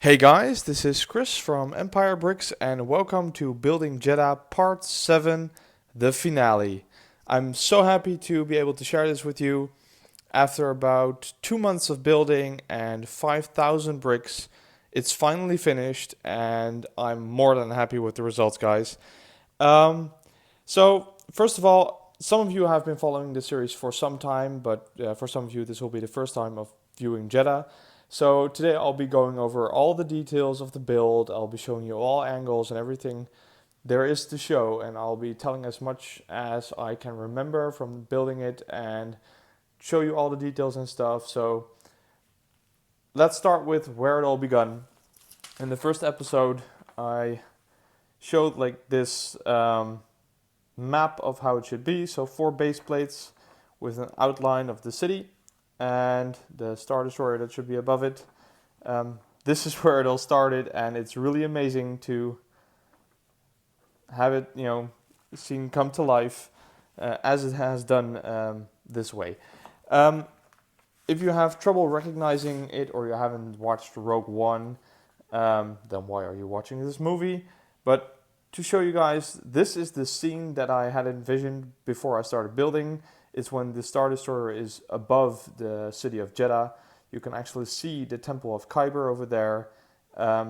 Hey guys, this is Chris from Empire Bricks and welcome to Building Jedha Part 7, the finale. I'm so happy to be able to share this with you. After about 2 months of building and 5,000 bricks, it's finally finished and I'm more than happy with the results, guys. First of all, some of you have been following the series for some time, but for some of you, this will be the first time of viewing Jedha. So today I'll be going over all the details of the build. I'll be showing you all angles and everything there is to show, and I'll be telling as much as I can remember from building it and show you all the details and stuff. So let's start with where it all begun. In the first episode, I showed like this map of how it should be. So 4 base plates with an outline of the city and the Star Destroyer that should be above it. This is where it all started, and it's really amazing to have it, seen come to life as it has done this way. If you have trouble recognizing it or you haven't watched Rogue One, then why are you watching this movie? But to show you guys, this is the scene that I had envisioned before I started building. It's when the Star Destroyer is above the city of Jedha. You can actually see the Temple of Khyber over there.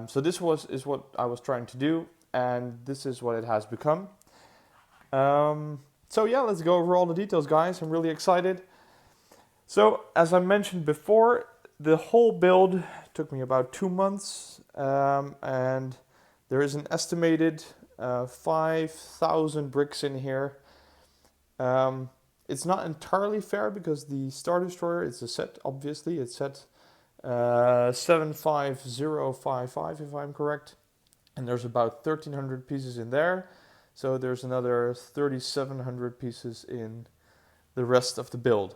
So this is what I was trying to do, and this is what it has become. So yeah, let's go over all the details, guys. I'm really excited. So as I mentioned before, the whole build took me about 2 months, and there is an estimated 5,000 bricks in here. It's not entirely fair because the Star Destroyer, it's a set, obviously. It's set 75055 if I'm correct. And there's about 1,300 pieces in there. So there's another 3,700 pieces in the rest of the build.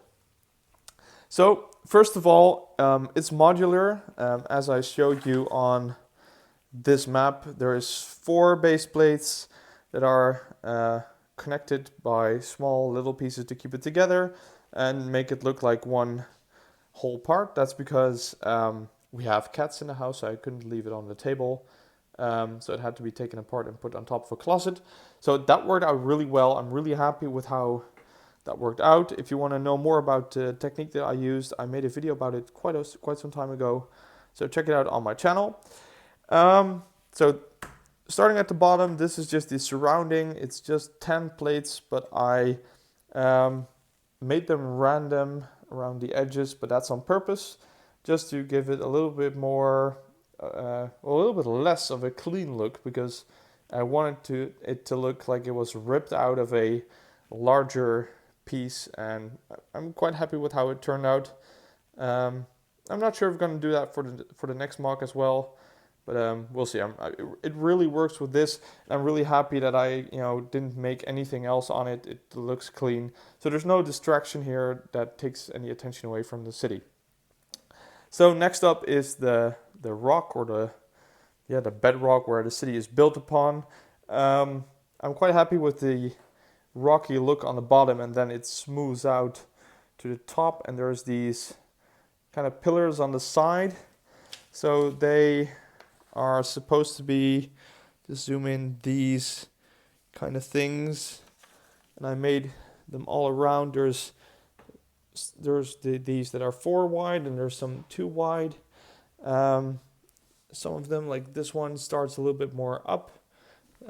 So first of all, it's modular. As I showed you on this map, there is 4 base plates that are connected by small little pieces to keep it together and make it look like one whole part. That's because we have cats in the house, so I couldn't leave it on the table. So it had to be taken apart and put on top of a closet. So that worked out really well. I'm really happy with how that worked out. If you want to know more about the technique that I used, I made a video about it quite some time ago. So check it out on my channel. So starting at the bottom, this is just the surrounding. It's just 10 plates, but I made them random around the edges, but that's on purpose, just to give it a little bit more, a little bit less of a clean look, because I wanted it to look like it was ripped out of a larger piece, and I'm quite happy with how it turned out. I'm not sure if I'm going to do that for the next mock as well. But we'll see. It really works with this. I'm really happy that I didn't make anything else on it. It looks clean. So there's no distraction here that takes any attention away from the city. So next up is the rock, or the bedrock where the city is built upon. I'm quite happy with the rocky look on the bottom, and then it smooths out to the top, and there's these kind of pillars on the side. So they are supposed to be, just zoom in, these kind of things, and I made them all around. There's these that are 4 wide, and there's some 2 wide. Some of them, like this one, starts a little bit more up.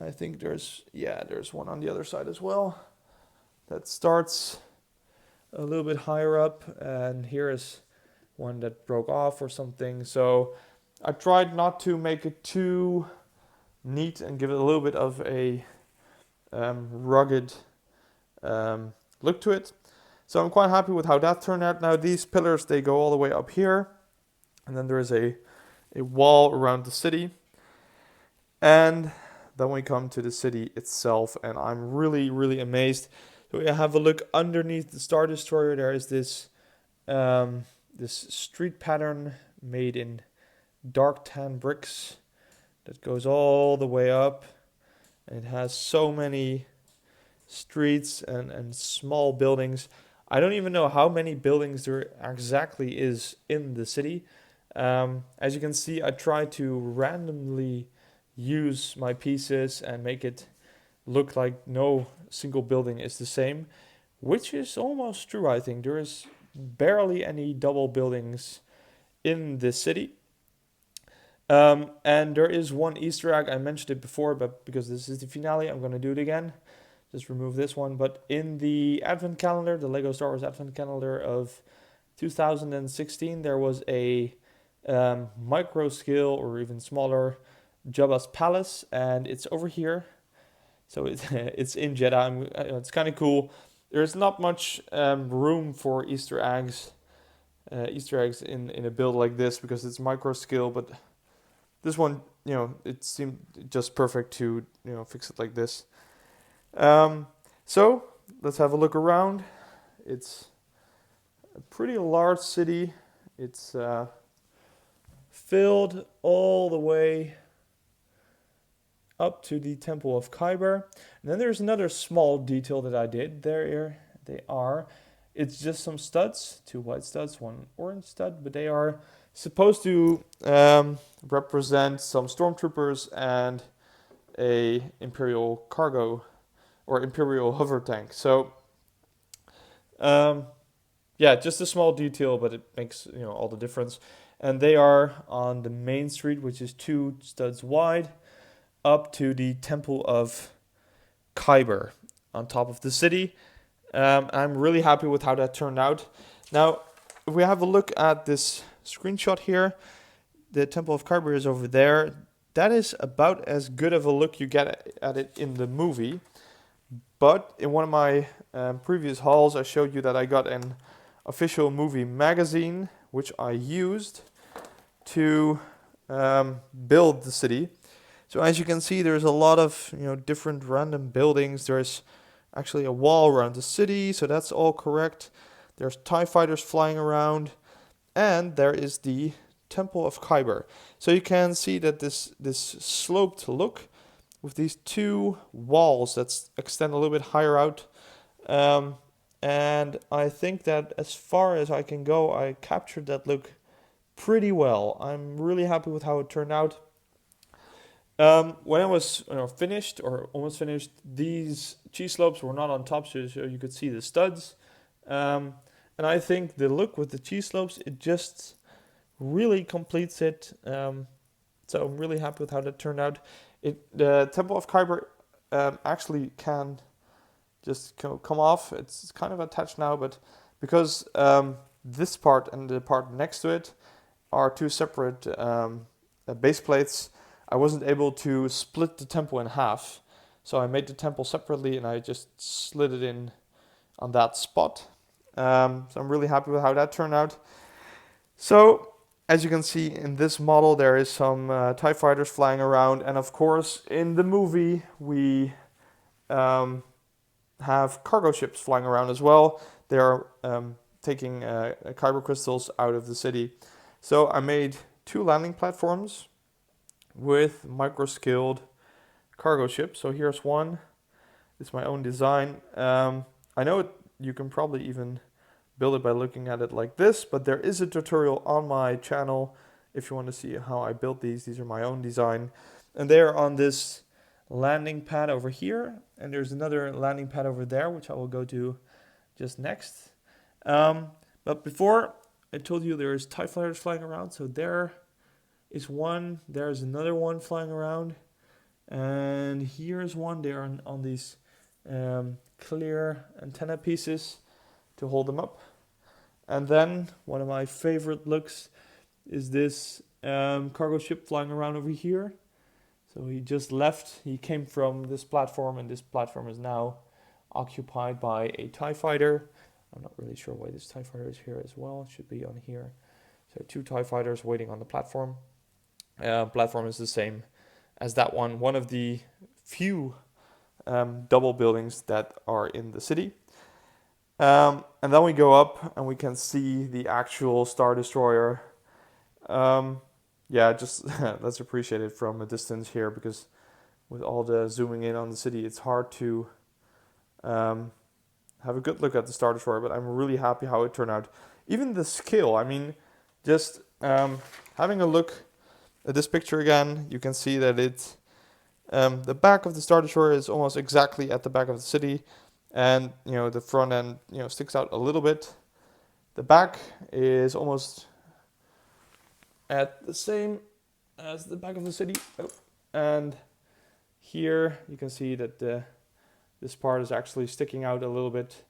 I think there's one on the other side as well that starts a little bit higher up, and here is one that broke off or something. So I tried not to make it too neat and give it a little bit of a rugged look to it. So I'm quite happy with how that turned out. Now these pillars, they go all the way up here, and then there is a wall around the city. And then we come to the city itself, and I'm really, really amazed. So we have a look underneath the Star Destroyer. There is this street pattern made in dark tan bricks that goes all the way up. And it has so many streets and small buildings. I don't even know how many buildings there exactly is in the city. As you can see, I try to randomly use my pieces and make it look like no single building is the same, which is almost true, I think. There is barely any double buildings in this city. And there is one Easter egg. I mentioned it before, but because this is the finale, I'm going to do it again. Just remove this one. But in the Advent calendar, the Lego Star Wars Advent calendar of 2016, there was a micro scale or even smaller Jabba's palace, and it's over here. So it's in Jedha. It's kind of cool. There's not much room for Easter eggs in a build like this because it's micro scale, but this one, it seemed just perfect to, fix it like this. So let's have a look around. It's a pretty large city. It's filled all the way up to the Temple of Khyber. And then there's another small detail that I did. There they are. It's just some studs, 2 white studs, 1 orange stud, but they are supposed to represent some stormtroopers and a Imperial cargo or Imperial hover tank. So, just a small detail, but it makes all the difference. And they are on the main street, which is 2 studs wide, up to the Temple of Khyber on top of the city. I'm really happy with how that turned out. Now, if we have a look at this screenshot here, the Temple of Khyber is over there. That is about as good of a look you get at it in the movie. But in one of my previous hauls, I showed you that I got an official movie magazine, which I used to build the city. So as you can see, there's a lot of different random buildings. There's actually a wall around the city, so that's all correct. There's TIE fighters flying around, and there is the Temple of Khyber. So you can see that this sloped look with these 2 walls that extend a little bit higher out. And I think that as far as I can go, I captured that look pretty well. I'm really happy with how it turned out. When I was finished or almost finished, these cheese slopes were not on top, so you could see the studs. And I think the look with the cheese slopes, it just really completes it. So I'm really happy with how that turned out. The Temple of Khyber actually can just come off. It's kind of attached now, but because this part and the part next to it are 2 separate base plates, I wasn't able to split the temple in half. So I made the temple separately and I just slid it in on that spot. So I'm really happy with how that turned out. So as you can see in this model, there is some TIE fighters flying around. And of course, in the movie, we have cargo ships flying around as well. They are taking kyber crystals out of the city. So I made 2 landing platforms with microscaled cargo ships. So here's one. It's my own design. I know you can probably even build it by looking at it like this, but there is a tutorial on my channel if you want to see how I built these. These are my own design. And they're on this landing pad over here. And there's another landing pad over there, which I will go to just next. But before, I told you there's TIE fighters flying around. So there is one. There's another one flying around. And here's one. They're on these clear antenna pieces to hold them up. And then one of my favorite looks is this cargo ship flying around over here. So he just left. He came from this platform, and this platform is now occupied by a TIE fighter. I'm not really sure why this TIE fighter is here as well. It should be on here. So 2 TIE fighters waiting on the platform. Platform is the same as that one. One of the few double buildings that are in the city. And then we go up and we can see the actual Star Destroyer. Just let's appreciate it from a distance here, because with all the zooming in on the city, it's hard to have a good look at the Star Destroyer, but I'm really happy how it turned out. Even the scale, I mean, just having a look at this picture again, you can see that it's the back of the Star Destroyer is almost exactly at the back of the city, and the front end sticks out a little bit. The back is almost at the same as the back of the city, and here you can see that this part is actually sticking out a little bit.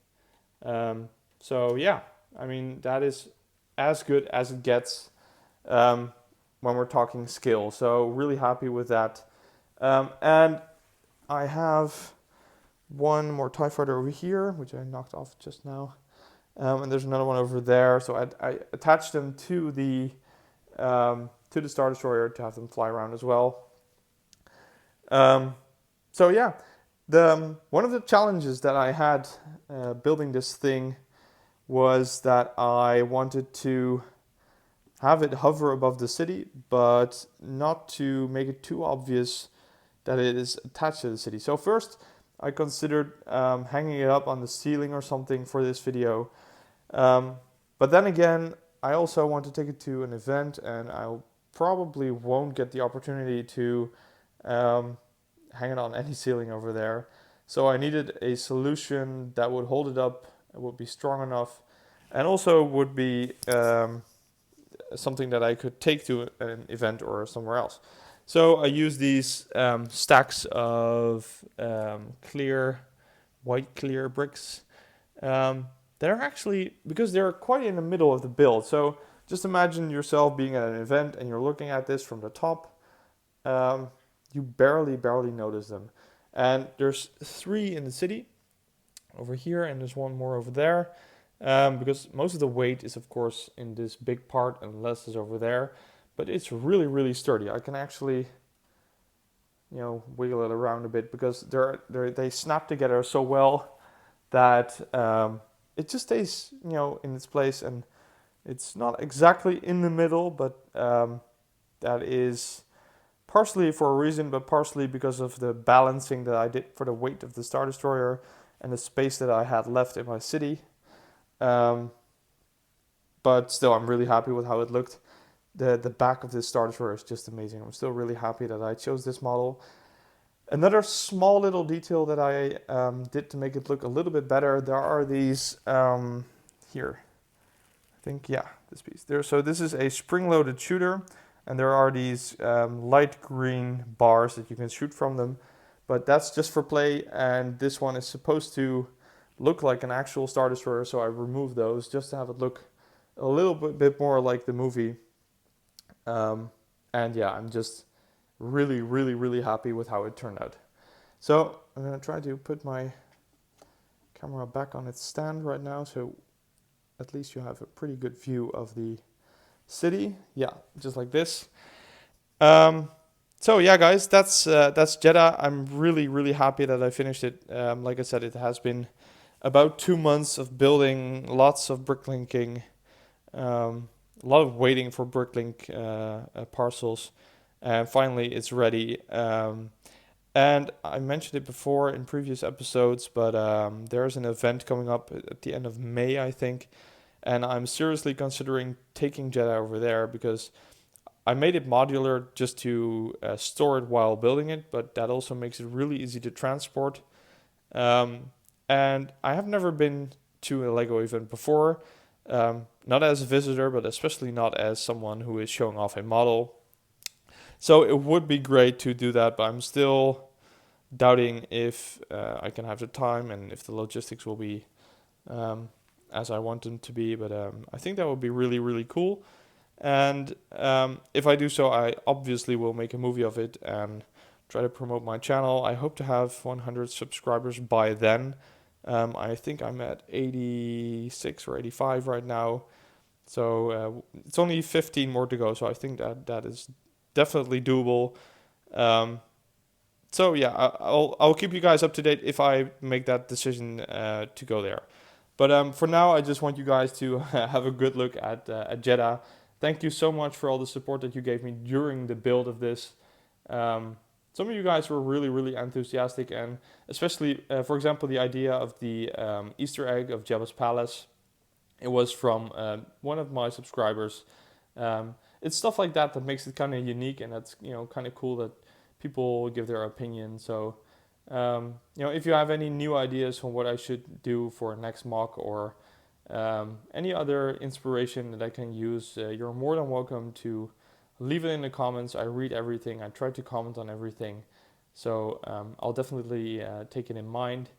So yeah, I mean, that is as good as it gets when we're talking skill. So really happy with that. And I have one more TIE fighter over here, which I knocked off just now. And there's another one over there. So I attached them to the Star Destroyer to have them fly around as well. So yeah, one of the challenges that I had building this thing was that I wanted to have it hover above the city, but not to make it too obvious that it is attached to the city. So first, I considered hanging it up on the ceiling or something for this video. But then again, I also want to take it to an event, and I probably won't get the opportunity to hang it on any ceiling over there. So I needed a solution that would hold it up, would be strong enough, and also would be something that I could take to an event or somewhere else. So I use these stacks of white clear bricks. They're actually, because they're quite in the middle of the build. So just imagine yourself being at an event and you're looking at this from the top. You barely notice them. And there's 3 in the city over here, and there's one more over there. Because most of the weight is, of course, in this big part, and less is over there. But it's really sturdy. I can actually, wiggle it around a bit because they snap together so well that it just stays, in its place. And it's not exactly in the middle, but that is partially for a reason, but partially because of the balancing that I did for the weight of the Star Destroyer and the space that I had left in my city. But still, I'm really happy with how it looked. The back of this Star Destroyer is just amazing. I'm still really happy that I chose this model. Another small little detail that I did to make it look a little bit better, there are these here. I think, yeah, this piece there. So this is a spring-loaded shooter, and there are these light green bars that you can shoot from them. But that's just for play, and this one is supposed to look like an actual Star Destroyer, so I removed those just to have it look a little bit more like the movie. And yeah, I'm just really happy with how it turned out. So I'm going to try to put my camera back on its stand right now, so at least you have a pretty good view of the city. Yeah, just like this. So yeah, guys, that's Jedha. I'm really happy that I finished it. Like I said, it has been about 2 months of building, lots of bricklinking, a lot of waiting for bricklink parcels, and finally it's ready. And I mentioned it before in previous episodes, but there's an event coming up at the end of May, I think, and I'm seriously considering taking Jedha over there because I made it modular just to store it while building it, but that also makes it really easy to transport. And I have never been to a LEGO event before, not as a visitor, but especially not as someone who is showing off a model. So it would be great to do that, but I'm still doubting if I can have the time and if the logistics will be as I want them to be. But I think that would be really cool. And if I do so, I obviously will make a movie of it and try to promote my channel. I hope to have 100 subscribers by then. I think I'm at 86 or 85 right now. So it's only 15 more to go. So I think that is definitely doable. So yeah, I'll keep you guys up to date if I make that decision to go there. But for now, I just want you guys to have a good look at Jedha. Thank you so much for all the support that you gave me during the build of this. Some of you guys were really enthusiastic, and especially, for example, the idea of the Easter egg of Jabba's palace. It was from one of my subscribers. it's stuff like that that makes it kind of unique, and that's, you know, kind of cool that people give their opinion. So you know, if you have any new ideas on what I should do for next mock, or any other inspiration that I can use, you're more than welcome to leave it in the comments. I read everything. I try to comment on everything. So I'll definitely take it in mind.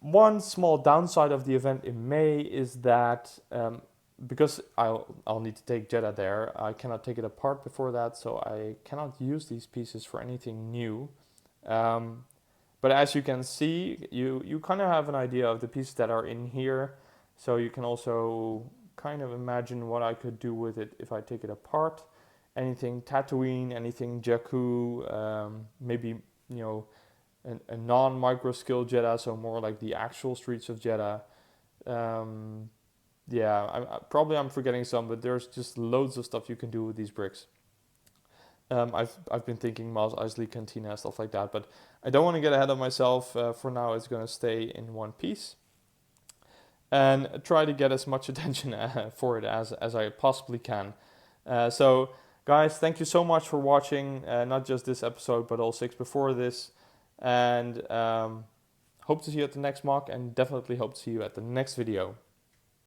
One small downside of the event in May is that because I'll need to take Jedha there, I cannot take it apart before that, so I cannot use these pieces for anything new. But as you can see, you kind of have an idea of the pieces that are in here, so you can also kind of imagine what I could do with it if I take it apart. Anything Tatooine, anything Jakku, maybe, you know, a non-microscaled Jedha, so more like the actual streets of Jedha. Yeah, probably I'm forgetting some, but there's just loads of stuff you can do with these bricks. I've been thinking Mos Eisley Cantina, stuff like that, but I don't want to get ahead of myself. For now, it's going to stay in one piece, and try to get as much attention for it as I possibly can. So, guys, thank you so much for watching, not just this episode, but all 6 before this. And hope to see you at the next mock, and definitely hope to see you at the next video.